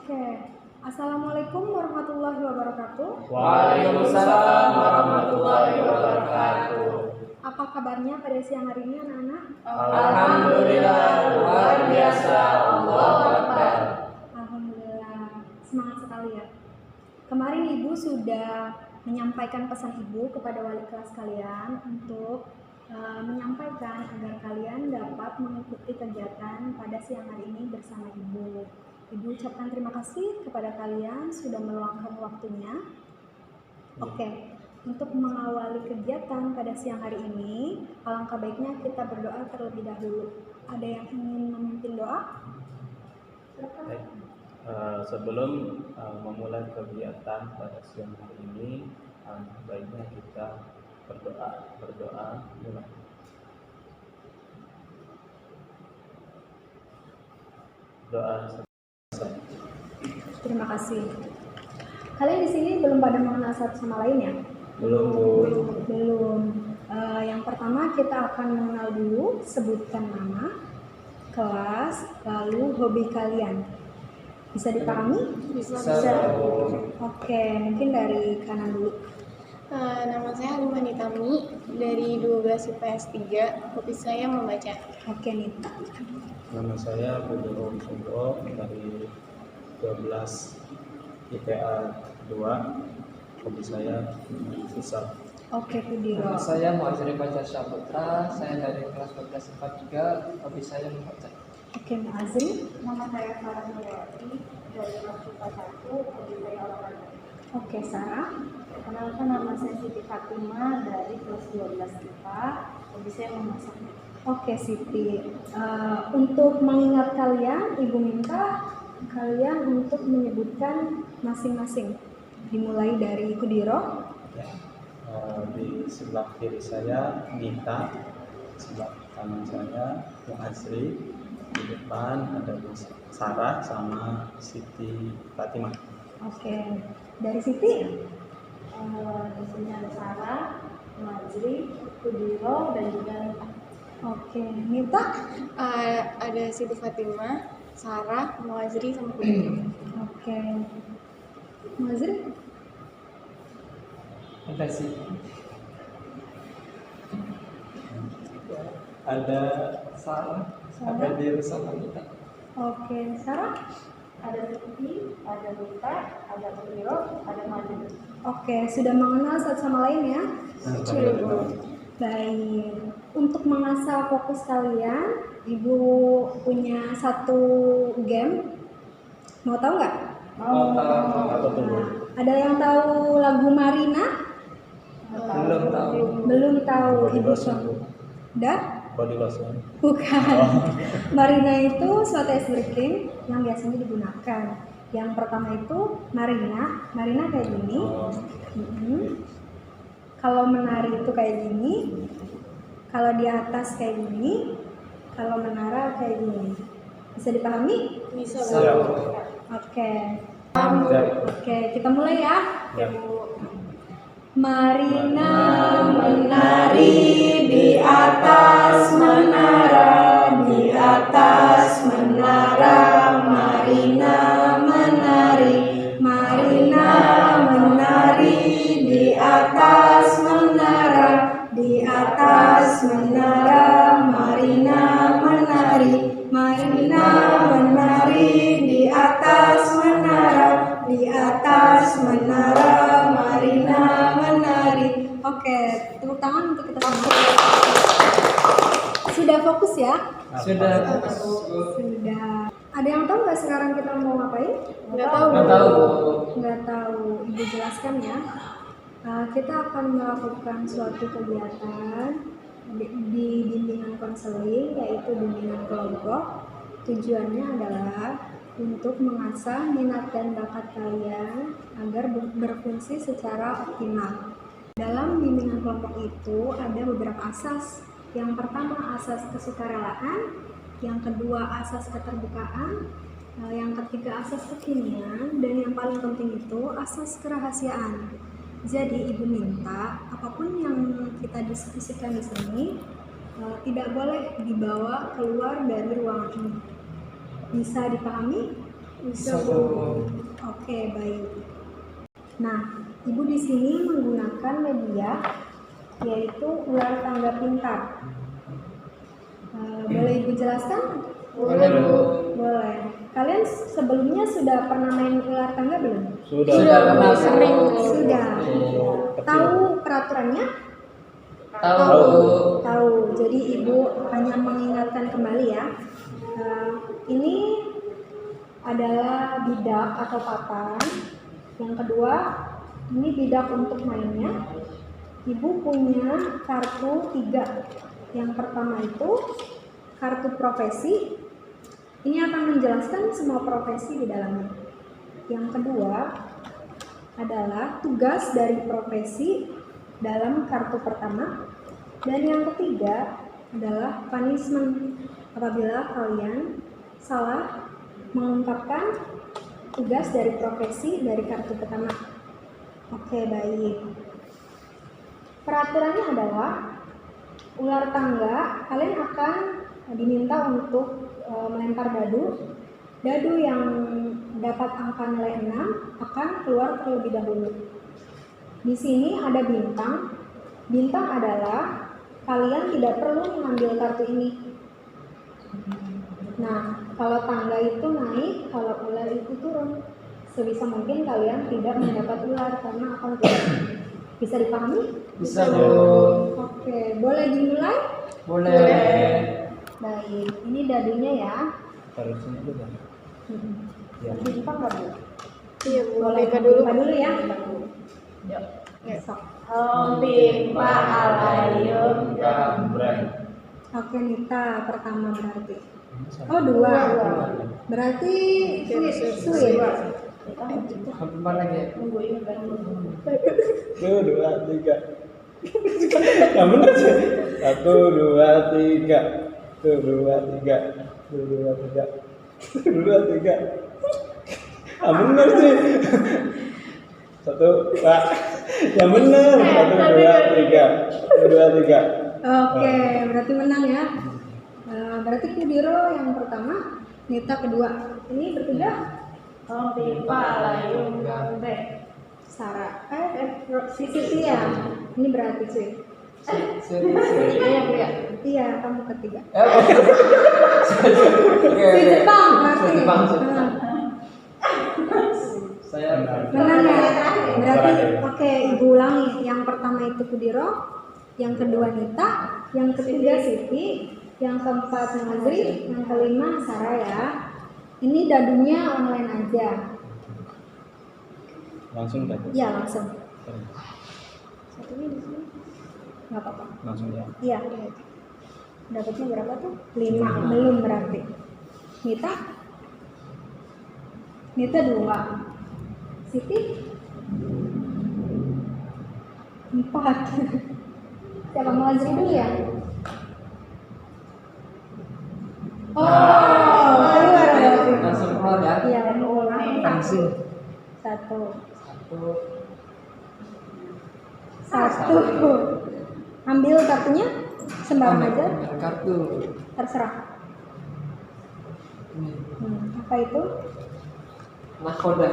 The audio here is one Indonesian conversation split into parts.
Oke. Assalamualaikum warahmatullahi wabarakatuh. Waalaikumsalam warahmatullahi wabarakatuh. Apa kabarnya pada siang hari ini anak-anak? Alhamdulillah, luar biasa. Allahu Akbar. Alhamdulillah, semangat sekali ya. Kemarin Ibu sudah menyampaikan pesan Ibu kepada wali kelas kalian untuk menyampaikan agar kalian dapat mengikuti kegiatan pada siang hari ini bersama Ibu. Ibu ucapkan terima kasih kepada kalian sudah meluangkan waktunya. Oke, untuk mengawali kegiatan pada siang hari ini, alangkah baiknya kita berdoa terlebih dahulu. Ada yang ingin memimpin doa? Baik. Sebelum memulai kegiatan pada siang hari ini, baiknya kita berdoa mulai. Doa. Terima kasih. Kalian di sini belum pada mengenal satu sama lain ya? Belum. Yang pertama kita akan mengenal dulu, sebutkan nama, kelas, lalu hobi kalian. Bisa dipahami? Bisa. Oke, mungkin dari kanan dulu. Nama saya Halimah Nitami dari 12 IPS 3. Hobi saya membaca. Oke, Nita. Nama saya Budiro Sunggo dari 12 IPA 2. Hobi saya futsal. Oke, Budiro. Saya Muazri Fajar Saputra, saya dari kelas 12 IPA 3, hobi saya membaca. Oke, Muazri. Nama saya Sarah Nurwati dari kelas IPA 1, hobi saya olahraga. Oke, Sarah. Perkenalkan, nama saya Siti Fatima dari kelas 12 IPA, hobi saya memasak. Oke, Siti. Untuk mengingat kalian, Ibu minta kalian untuk menyebutkan masing-masing. Dimulai dari Kudiro. Di sebelah kiri saya Nita, sebelah kanan saya Muazri, di depan ada Bu Sarah sama Siti Fatimah. Oke, dari Siti. Di sini ada Sarah, Majri, Kudiro, dan juga Nita. Oke, Nita. Ada Siti Fatimah, Sarah, Muazri, sama Kudiro. Oke, Muazri. Ada sih. Ada Sarah, ada Diri sama kita. Oke, Sarah. Ada Siti, ada Nita, ada Kudiro, ada Majri. Oke, sudah mengenal satu sama lain ya? Baik. Untuk mengasah fokus kalian, Ibu punya satu game. Mau tahu nggak? Apa tuh, Bu? Ada yang tahu lagu Marina? Belum tahu. Belum tahu, Body Ibu lotion, Syok. Bu. Udah? Body lotion. Bukan. Marina itu suatu es krim yang biasanya digunakan. Yang pertama itu Marina kayak gini. Kalau menari itu kayak gini. Kalau di atas kayak gini. Kalau menara kayak gini. Bisa dipahami? Bisa. Oke. Oke, kita mulai ya. Ya. Marina menari di atas menara, di atas menara. Marina menari, Marina menari di atas menara, di atas menara. Marina menari, Marina menari di atas menara, di atas menara. Marina menari. Oke, tepuk tangan untuk kita semua. Sudah fokus ya? Sudah. Sudah. Ada yang tahu nggak sekarang kita mau ngapain? Nggak tahu. Nggak tahu. Nggak tahu. Ibu jelaskan ya. Kita akan melakukan suatu kegiatan di bimbingan konseling, yaitu bimbingan kelompok. Tujuannya adalah untuk mengasah minat dan bakat kalian agar berfungsi secara optimal. Dalam bimbingan kelompok itu ada beberapa asas. Yang pertama asas kesukarelaan, yang kedua asas keterbukaan, yang ketiga asas kekinian, dan yang paling penting itu asas kerahasiaan. Jadi Ibu minta apapun yang kita diskusikan di sini tidak boleh dibawa keluar dari ruangan ini. Bisa dipahami? Bisa, Bu. Oke, baik. Nah, Ibu di sini menggunakan media yaitu ular tangga pintar. Boleh Ibu jelaskan? Boleh, Bu. Boleh. Kalian sebelumnya sudah pernah main ular tangga belum? Sudah. Sudah pernah sering. Sudah. Kecil. Tahu peraturannya? Tahu. Tahu. Jadi Ibu hanya mengingatkan kembali ya. Ini adalah bidak atau papan. Yang kedua, ini bidak untuk mainnya. Ibu punya kartu 3. Yang pertama itu kartu profesi. Ini akan menjelaskan semua profesi di dalamnya. Yang kedua adalah tugas dari profesi dalam kartu pertama. Dan yang ketiga adalah punishment apabila kalian salah mengungkapkan tugas dari profesi dari kartu pertama. Oke, baik. Peraturannya adalah ular tangga, kalian akan diminta untuk melempar dadu. Dadu yang dapat angka nilai 6 akan keluar terlebih dahulu. Di sini ada bintang. Bintang adalah kalian tidak perlu mengambil kartu ini. Nah, kalau tangga itu naik, kalau ular itu turun. Sebisa mungkin kalian tidak mendapat ular karena akan turun. Bisa dipahami? Bisa, Bu. Oke, boleh dimulai? Boleh. Baik, ini dadunya ya. Taruh sini dulu kan? Ya. Bintang nggak, Bu? Iya, Bu. Boleh Buka dulu. buka dulu ya. Sok. Om Pimpa Alayum Gambreng. Oke, Nita pertama berarti. Oh, 2. Berarti sweet. Empat lagi ya? Satu, dua, tiga. Yang bener sih. 1, 2, 3. 1, 2, 3. 1, 2, 3. 1, 2, 3. Ah, bener sih. 1, 2. Yang bener. 1, 2, 3. 1, 2, 3. Oke, berarti menang ya. Berarti Kudiro yang pertama, Nita kedua. Ini bertiga Om Pimpa Alayum Gambreng Sarah. Siti ya. Ini berarti sih. Iya, kamu ketiga. Si Jepang berarti. Jepang. Nah, Saya menang ya. Berarti oke, Ibu ulangi. Yang pertama itu Kudiro, yang kedua Nita, yang ketiga Siti, yang keempat Nazri, yang kelima Sarah ya. Ini dadunya online aja. Langsung dapat. Iya, langsung. Satunya di sini. Nggak apa-apa. Langsung ya. Iya. Dapatnya berapa tuh? 5. Belum berarti. Nita? Nita 2. Siti? 4. Siapa mau Azri dulu ya? Oh, keluar berarti. langsung keluar ya. Iya, Langsung. 1. Satu. 1. Ambil kartunya sembarang aja, Ambil kartu. terserah. Ini. Apa itu? Nahkoda.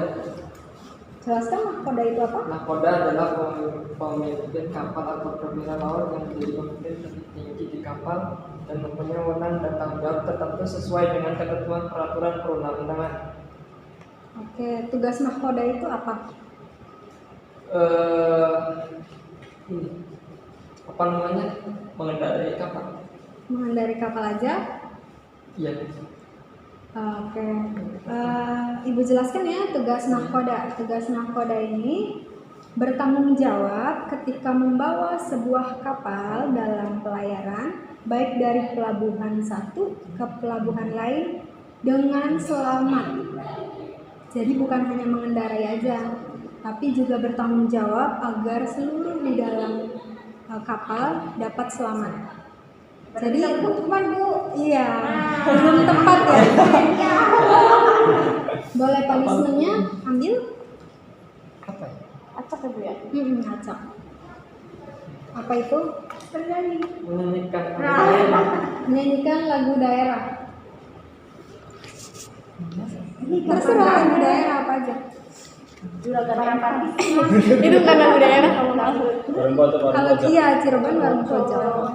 Jelaskan nahkoda itu apa? Nahkoda adalah pemimpin kapal atau perwira laut yang menjadi pemimpin tertinggi di kapal dan mempunyai wewenang dan tanggung jawab tertentu sesuai dengan ketentuan peraturan perundang-undangan. Oke, tugas nahkoda itu apa? Ini apa namanya, mengendarai kapal. Mengendarai kapal aja. Iya. Oke, Ibu jelaskan ya tugas nahkoda. Tugas nahkoda ini bertanggung jawab ketika membawa sebuah kapal dalam pelayaran, baik dari pelabuhan satu ke pelabuhan lain dengan selamat. Jadi bukan hanya mengendarai aja, tapi juga bertanggung jawab agar seluruh di dalam kapal dapat selamat. Jadi teman Bu, iya, belum tepat ya. Boleh punishment-nya ambil? Apa ya? Acak ya Bu ya? Acak. Apa itu? Bernyanyi. Menyanyikan Menyanyikan lagu daerah. Terserah lagu daerah apa aja. Juragan Empati. Itu kan lagu daerah kamu maksud. Bareng pojok, bareng Kalau pojok. iya Cirebon bareng pojok.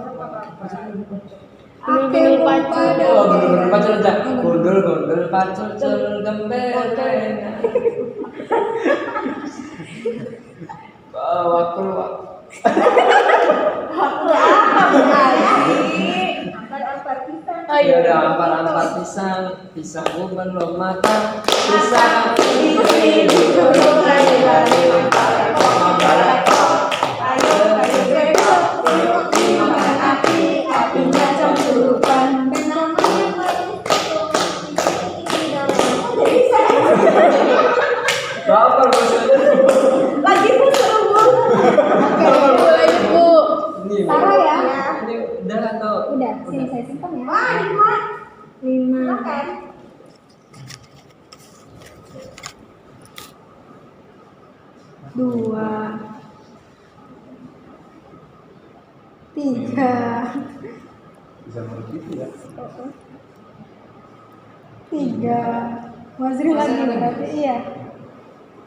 Gundul pacu. Oh, gondol pacul aja. Gondol pacul gembel. Bawa keluar. Oh Ya iya. udah ampar pisang belum matang, pisang ini digoreng dari Apinya cemburukan. Bapak maksudnya Lagi Bu seru Bu. Mulai Bu. ini Sarah ya? ini udah atau Udah, sini saya simpan ya. Wah, 5. 5. Kan? 2 3 Bisa begitu ya. 3 Wazri lagi berarti iya.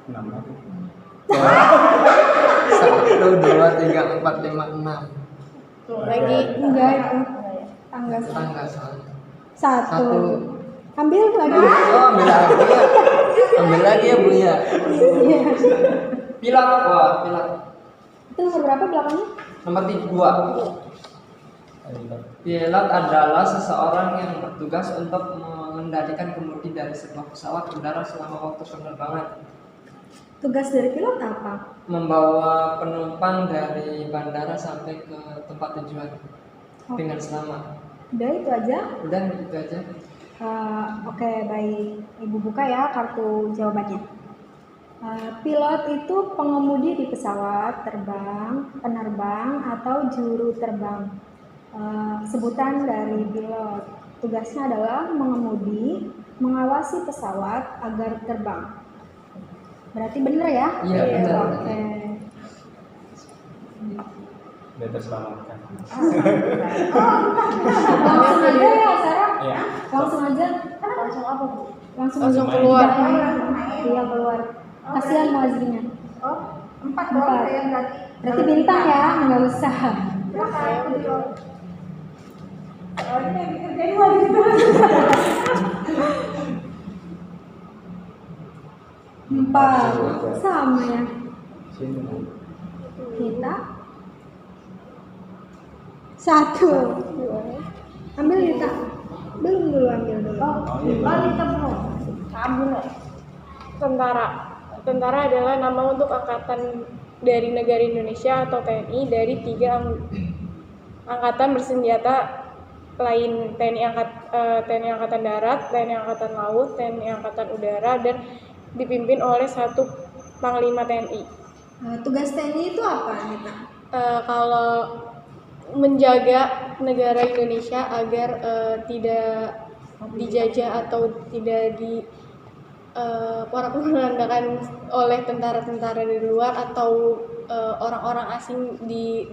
6. 1, 2, 3, 4, 5, 6. Tuh lagi. Enggak itu. Tangga Tangga soalnya. 1. Ambil lagi. Oh, ambil lagi ya. Ambil lagi ya Bu ya. Iya. Pilak, wah pilak. Itu nomor berapa belakangnya? Nomor 2. Pilot adalah seseorang yang bertugas untuk mengendalikan kemudi dari sebuah pesawat udara selama waktu penerbangan. Tugas dari pilot apa? Membawa penumpang dari bandara sampai ke tempat tujuan dengan selamat. Udah itu aja. Udah itu aja. Oke, baik. Ibu buka ya kartu jawabannya. Pilot itu pengemudi di pesawat terbang, penerbang, atau juru terbang. Sebutan dari pilot. Tugasnya adalah mengemudi, mengawasi pesawat agar terbang. Berarti bener ya? Iya, benar. Oke. Biar terselamatkan. Langsung aja ya, Sarah. Iya. Langsung aja. Langsung apa Bu? Langsung keluar. Iya, keluar. Kasihan Muazrinya. Oh, 4 doang Empat. ya berarti. Berarti bintang ya, nggak usah. Oh, ini yang dikerjain lagi gitu. 4 sama ya. Sini. Kita 1. Ambil Lita. Belum dulu ambil dulu. Oh, kita belum. Kabur ya. Tentara. Tentara adalah nama untuk angkatan dari negara Indonesia atau TNI dari 3 angkatan bersenjata lain TNI Angkatan Darat, TNI Angkatan Laut, TNI Angkatan Udara, dan dipimpin oleh 1 Panglima TNI. Tugas TNI itu apa, Lita? Kalau menjaga negara Indonesia agar tidak dijajah atau tidak porak-porandakan oleh tentara-tentara dari luar atau orang-orang asing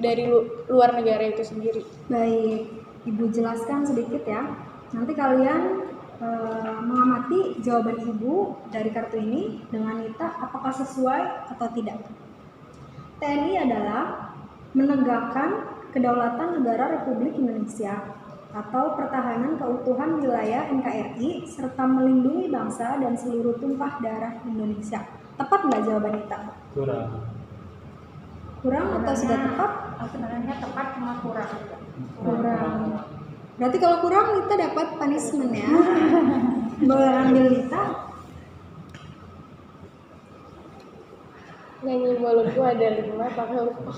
dari luar negara itu sendiri. Baik, Ibu jelaskan sedikit ya. Nanti kalian mengamati jawaban Ibu dari kartu ini dengan Lita apakah sesuai atau tidak. TNI adalah menegakkan kedaulatan negara Republik Indonesia atau pertahanan keutuhan wilayah NKRI serta melindungi bangsa dan seluruh tumpah darah Indonesia. Tepat nggak jawaban Lita? Kurang. Kurang atau sudah tepat? Sebenarnya tepat cuma kurang. Kurang. Berarti kalau kurang Lita dapat punishment ya. Boleh ambil Lita. Nyanyi balonku ada 5 pakai huruf O.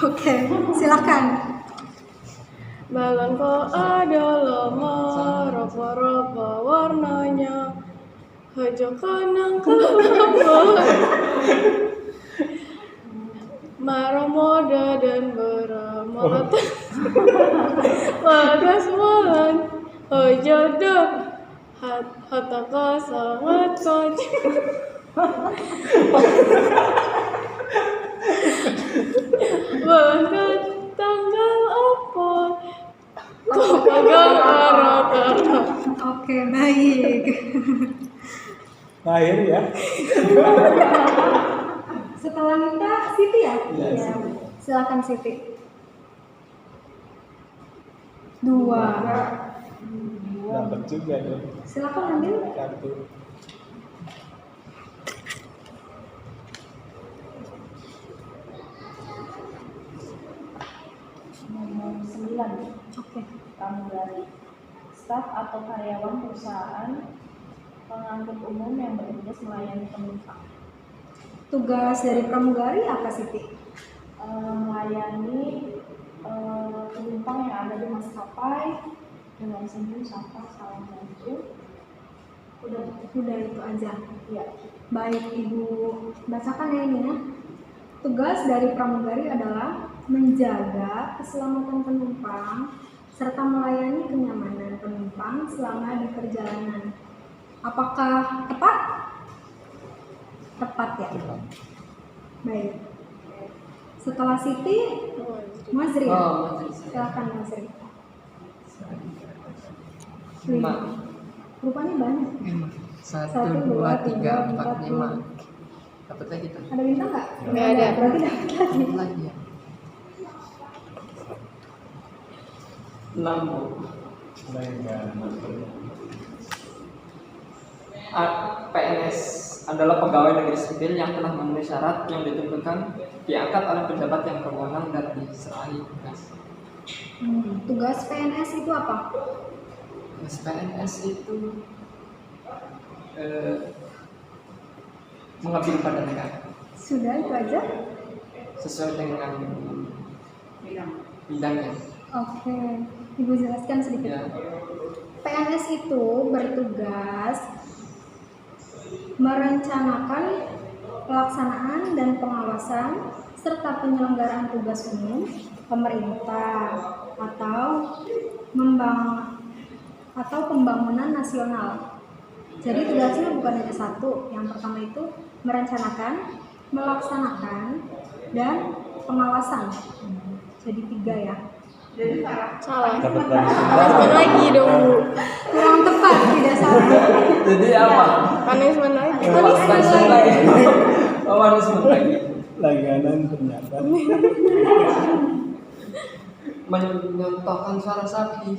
Oke, silakan. Balonku ada 5 ropo-ropo warnanya hijau kanang kelapa marah muda dan beramah pada semalam jodoh hataku sangat kacau bahkan tanggal apa kau pegang arah-arah Oke, baik. Lahir ya. Setelah Nita, Siti ya? Iya, Iya. Siti. Silakan Siti. 2. Dapat juga dong Silakan ambil. kartu. Nomor 9. Oke. Pramugari. Staf atau karyawan perusahaan pengangkut umum yang bertugas melayani penumpang. Tugas dari pramugari apa Siti? Melayani penumpang yang ada di maskapai dengan senyum, sapa, salam bantu. Udah itu aja. Ya, Baik, Ibu bacakan ya ini ya. Tugas dari pramugari adalah menjaga keselamatan penumpang serta melayani kenyamanan penumpang selama di perjalanan. Apakah tepat? Tepat ya. Baik. Setelah Siti, Mazri ya? Oh, Mazri. Silakan Mazri. 5. Rupanya banyak. 1, 2, 3, 4, 5. Dapat lagi tuh. Ada bintang nggak? Nggak ada. Berarti dapat lagi. Dapat lagi ya. 6, Bu. PNS adalah pegawai negeri sipil yang telah memenuhi syarat yang ditentukan, diangkat oleh pejabat yang berwenang dan diserahi tugas. Tugas PNS itu apa? Tugas PNS itu mengabdi kepada negara Sudah itu aja? sesuai dengan bidangnya. Oke, Ibu jelaskan sedikit. Ya. PNS itu bertugas merencanakan pelaksanaan dan pengawasan serta penyelenggaraan tugas umum pemerintah atau pembangunan nasional. Jadi tugasnya bukan hanya satu. Yang pertama itu merencanakan, melaksanakan, dan pengawasan. Jadi 3 ya. Salah. Dapat lagi. Punishment lagi dong, Bu. Kurang tepat, tidak salah. Jadi apa? Punishment lagi. Punishment lagi. Oh, punishment lagi. Langganan ternyata. Menyontohkan suara sapi.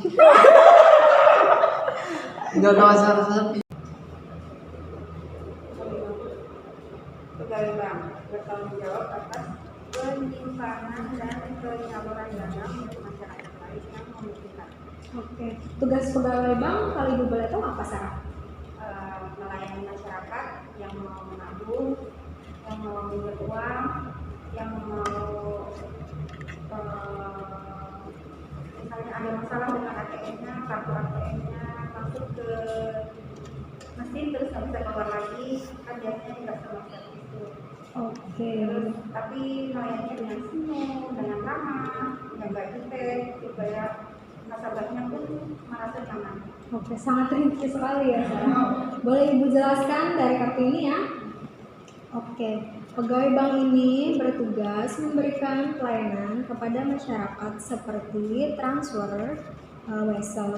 Menyontohkan suara sapi. Pegawai bank bertanggung jawab atas penyimpangan dan penyaluran dana untuk masyarakat lain yang membutuhkan. Oke, tugas pegawai bank kalau Ibu boleh tahu apa Sarah? Melayani masyarakat yang mau menabung, yang mau minjem uang, yang mau misalnya ada masalah dengan ATM-nya, kartu ATM-nya masuk ke mesin terus nggak bisa keluar lagi, kan biasanya tidak sama seperti itu. Oke. Tapi melayani dengan senyum, dengan ramah, dengan baik jutek, supaya nasabahnya pun merasa nyaman. Oke, sangat rinci sekali ya Sarah. Boleh Ibu jelaskan dari kartu ini ya? Oke, pegawai bank ini bertugas memberikan pelayanan kepada masyarakat seperti transfer, wesel,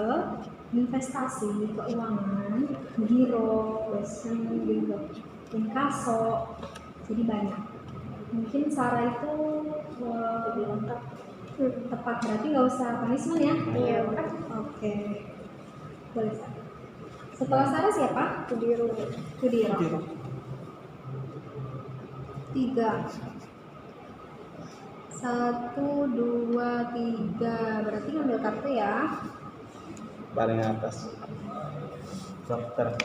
investasi, keuangan, giro, wesen, gitu, inkaso, jadi banyak. Mungkin Sarah itu lebih lengkap. Tepat, berarti nggak usah punishment ya? Iya. Oke, boleh Sarah. Setelah Sarah siapa? Tudiro. 3. 1, 2, 3. Berarti ngambil kartu ya. Paling atas. Dokter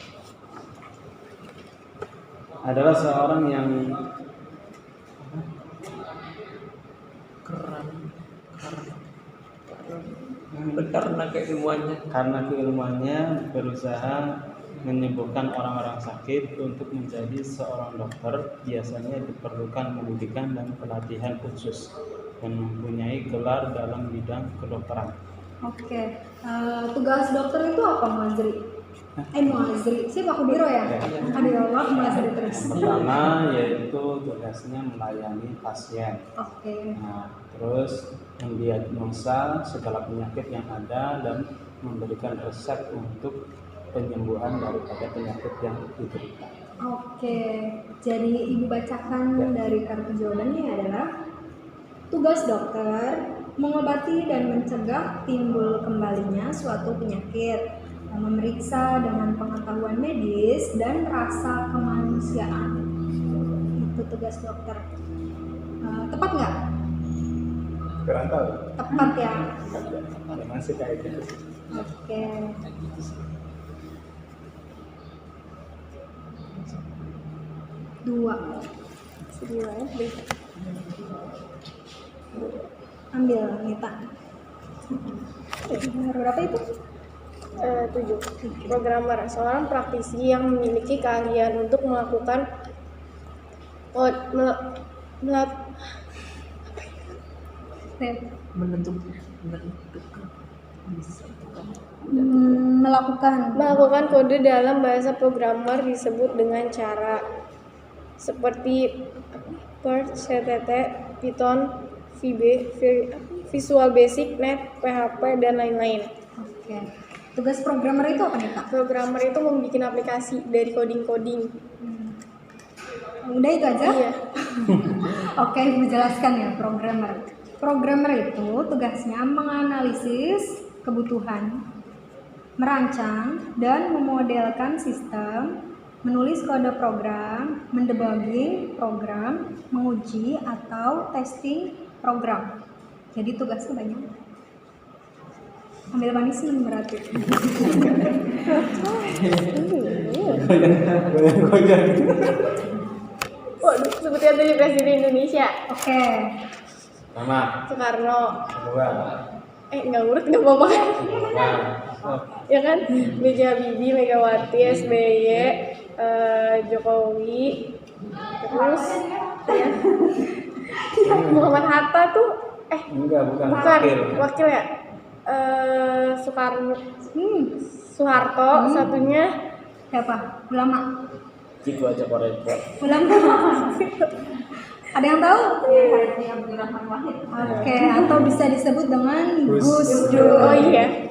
adalah seorang yang karena keilmuannya berusaha menyembuhkan orang-orang sakit. Untuk menjadi seorang dokter biasanya diperlukan pendidikan dan pelatihan khusus dan mempunyai gelar dalam bidang kedokteran. Oke, tugas dokter itu apa Mazri? Mazri, siapa aku biro ya? Aduh Allah, Mazri terus. Yang pertama yaitu tugasnya melayani pasien. Oke. Nah, terus mendiagnosa segala penyakit yang ada dan memberikan resep untuk penyembuhan daripada penyakit yang diderita. Oke, jadi ibu bacakan dari kartu jawabannya adalah tugas dokter mengobati dan mencegah timbul kembalinya suatu penyakit, memeriksa dengan pengetahuan medis dan rasa kemanusiaan. Itu tugas dokter. Tepat nggak? Kurang tahu. Tepat ya. Masih kayak gitu. Oke. Dua. Ambil Nita. Nomor berapa itu? 7. Programmer, seorang praktisi yang memiliki keahlian untuk melakukan Melakukan kode dalam bahasa programmer disebut dengan cara seperti Perl, CTT, Python, VB, Visual Basic, Net, PHP, dan lain-lain. Oke. Tugas programmer itu apa nih Kak? Programmer itu membuat aplikasi dari coding-coding. Udah itu aja? Iya. Oke, ibu jelaskan ya programmer. Programmer itu tugasnya menganalisis kebutuhan, merancang dan memodelkan sistem, menulis kode program, mendebugging program, menguji atau testing program. Jadi tugasnya banyak. Ambil punishment berarti. Waduh, sebutnya tadi Presiden Indonesia. Oke. Mama. Soekarno. Kedua. Nggak urut nggak apa-apa. Mama. Ya kan? B.J. Habibie, Megawati, SBY, Jokowi, terus ya. Muhammad Hatta tuh Enggak, bukan. bukan wakil ya. Soekarno, Soeharto, satunya Siapa? Ulama. Gitu aja korek. Ulama. Ada yang tahu? Oke, atau bisa disebut dengan Gus Dur. oh iya.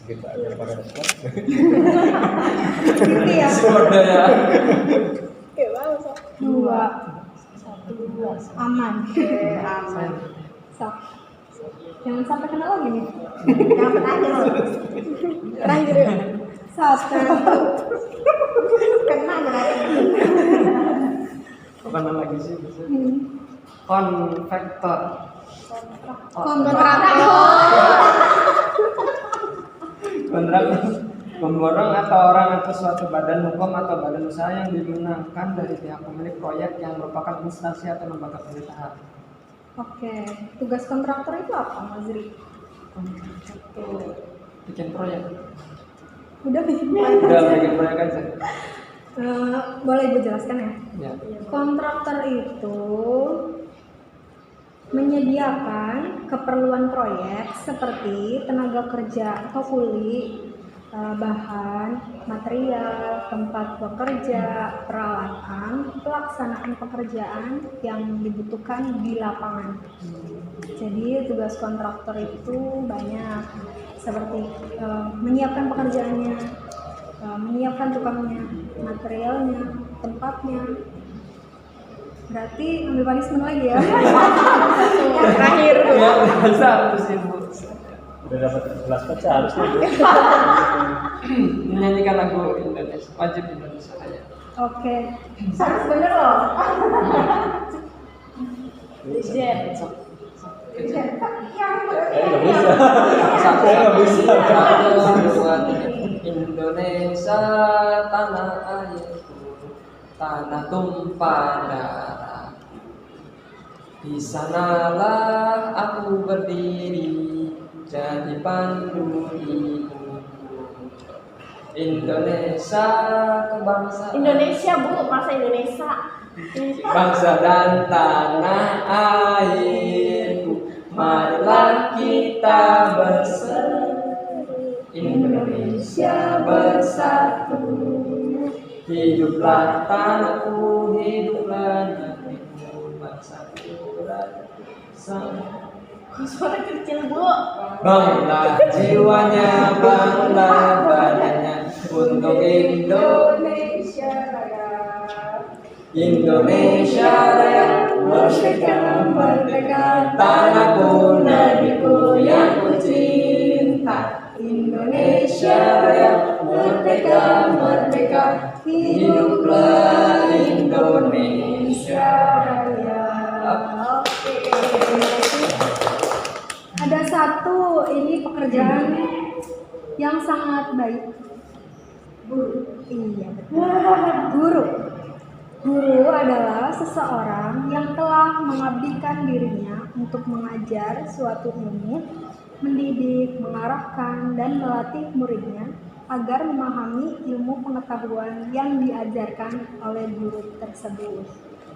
Gitu aja korek. Gitu ya. Oke, bagus. 2, 1, aman. Aman. Sok. Jangan sampai kena lagi nih. Jangan aja loh. Terakhir ya. 1. Kena berarti. Bukan lagi sih. Konvektor. Kontraktor memborong atau orang atau suatu badan hukum atau badan usaha yang dimenangkan dari pihak pemilik proyek yang merupakan instansi atau lembaga pemerintahan. Oke, tugas kontraktor itu apa, Mas Zri? Bikin proyek. Udah bikin proyek Udah aja. bikin proyek aja. Boleh Ibu jelaskan ya? Ya. Kontraktor itu menyediakan keperluan proyek seperti tenaga kerja atau kuli, bahan, material, tempat bekerja, peralatan, pelaksanaan pekerjaan yang dibutuhkan di lapangan. Jadi tugas kontraktor itu banyak, seperti menyiapkan pekerjaannya, menyiapkan tukangnya, materialnya, tempatnya. Berarti ambil punishment lagi ya. Terakhir tuh. Ya, bisa harus ibu. Udah dapat kelas baca harusnya. Menyanyikan lagu Indonesia, wajib Indonesia aja. Oke. Harus bener loh. Yang Nggak bisa. Saya nggak bisa. Indonesia tanah airku, tanah tumpah darah. Di sanalah aku berdiri, jadi pandu ibuku. Indonesia kebangsaan. Indonesia Bu, masa Indonesia. Bangsa dan tanah airku, marilah kita bersatu. Indonesia bersatu, hiduplah tanahku, hiduplah negeriku, bangsaku bersama. Suara kecil Bu. Banglah jiwanya, banglah badannya, untuk Indonesia Raya. Indonesia Raya, merdeka, merdeka, tanahku, negeriku yang ku cinta. Indonesia Raya, merdeka, merdeka, hiduplah Indonesia Raya. Ada satu ini pekerjaan yang sangat baik. Guru. Iya betul. Guru. Guru adalah seseorang yang telah mengabdikan dirinya untuk mengajar suatu ilmu, mendidik, mengarahkan, dan melatih muridnya agar memahami ilmu pengetahuan yang diajarkan oleh guru tersebut.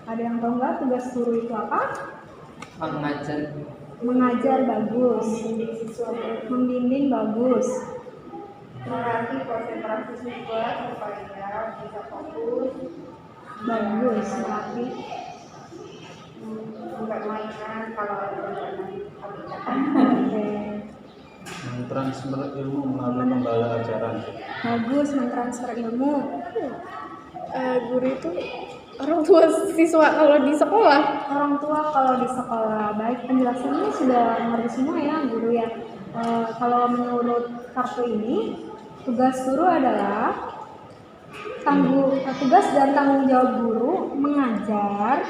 Ada yang tahu nggak tugas guru itu apa? Mengajar. Mengajar bagus, membimbing bagus, Melatih konsentrasi siswa supaya bisa fokus, bagus, melatih. bukan mainan kalau ada permainan. Oke. Mentransfer ilmu melalui pembelajaran. Bagus, mentransfer ilmu. Guru itu orang tua siswa kalau di sekolah. Orang tua kalau di sekolah. Baik, penjelasannya sudah mengerti semua ya guru ya. Kalau menurut kartu ini, tugas guru adalah tugas dan tanggung jawab guru mengajar,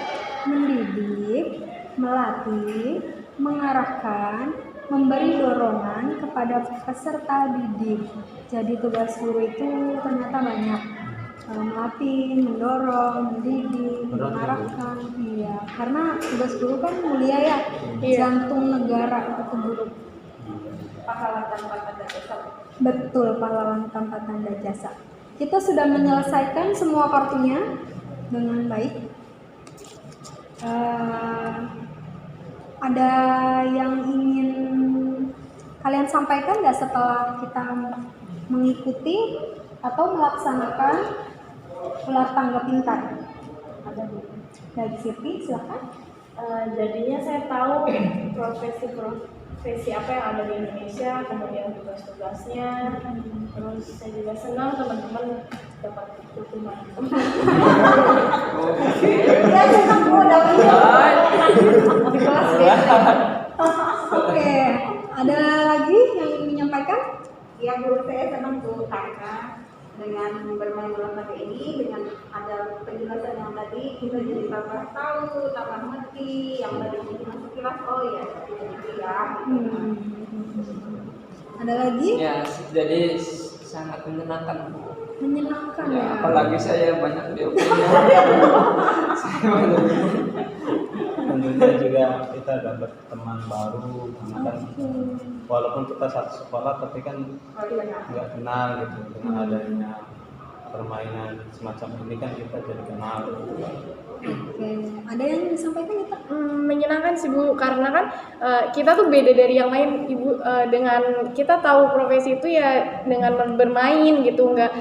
mendidik, melatih, mengarahkan, memberi dorongan kepada peserta didik. Jadi tugas guru itu ternyata banyak. Melatih, mendorong, mendidik, mengarahkan. Iya, karena tugas guru kan mulia ya. Jantung negara itu guru. Pahala tanpa tanda jasa. Betul, pahlawan tanpa tanda jasa. Kita sudah menyelesaikan semua kartunya dengan baik. Ada yang ingin kalian sampaikan nggak setelah kita mengikuti atau melaksanakan ular tangga pintar? Ada dari Siti, silakan. Jadinya saya tahu profesi apa yang ada di Indonesia, kemudian tugas-tugasnya. Terus saya juga senang teman-teman dapat hukuman. Ya, senang kok dapetnya di kelas gitu. Oke, ada lagi yang ingin menyampaikan? Ya, guru saya senang tuh karena dengan bermain ular tangga ini, dengan ada penjelasan yang tadi, kita jadi tambah tahu, tambah ngerti, yang tadi mungkin sekilas, oh ya, gitu ya. Ada lagi? Ya, jadi sangat menyenangkan. Menyenangkan Ya, ya. apalagi saya banyak diopini. Tentunya juga kita dapat teman baru, karena kan walaupun kita satu sekolah tapi kan nggak kenal gitu. Dengan adanya permainan semacam ini kan kita jadi kenal. Oke, ada yang disampaikan kita? Menyenangkan sih Bu, karena kan kita tuh beda dari yang lain Ibu, dengan kita tahu profesi itu ya dengan bermain gitu, nggak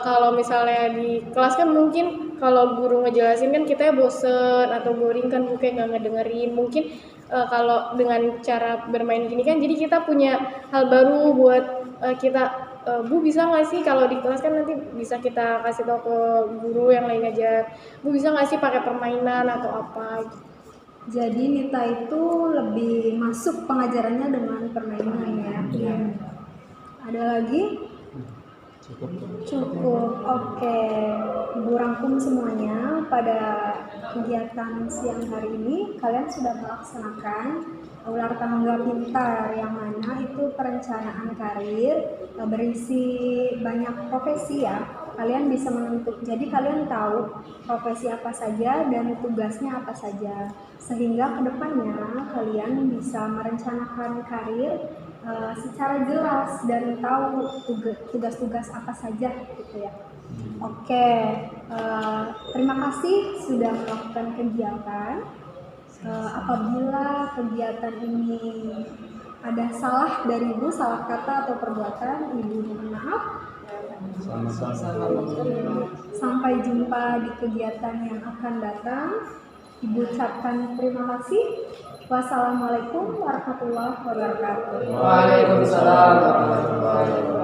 kalau misalnya di kelas kan mungkin kalau guru ngejelasin kan kita bosen atau boring kan, Bu, kayak nggak ngedengerin. Mungkin kalau dengan cara bermain gini kan jadi kita punya hal baru buat kita. Bu bisa nggak sih kalau di kelas kan nanti bisa kita kasih tahu ke guru yang lain ngajar, Bu bisa nggak sih pakai permainan atau apa gitu. Jadi Nita itu lebih masuk pengajarannya dengan permainan ya. Ada lagi? Cukup. Oke, Ibu rangkum semuanya. Pada kegiatan siang hari ini kalian sudah melaksanakan ular tangga pintar, yang mana itu perencanaan karir berisi banyak profesi ya. Kalian bisa menentukan, jadi kalian tahu profesi apa saja dan tugasnya apa saja, sehingga kedepannya kalian bisa merencanakan karir secara jelas dan tahu tugas-tugas apa saja gitu ya. Oke, terima kasih sudah melakukan kegiatan. Apabila kegiatan ini ada salah dari Ibu, salah kata atau perbuatan, Ibu mohon maaf. Sampai jumpa di kegiatan yang akan datang. Ibu ucapkan terima kasih. Wassalamualaikum warahmatullahi wabarakatuh. Waalaikumsalam warahmatullahi wabarakatuh.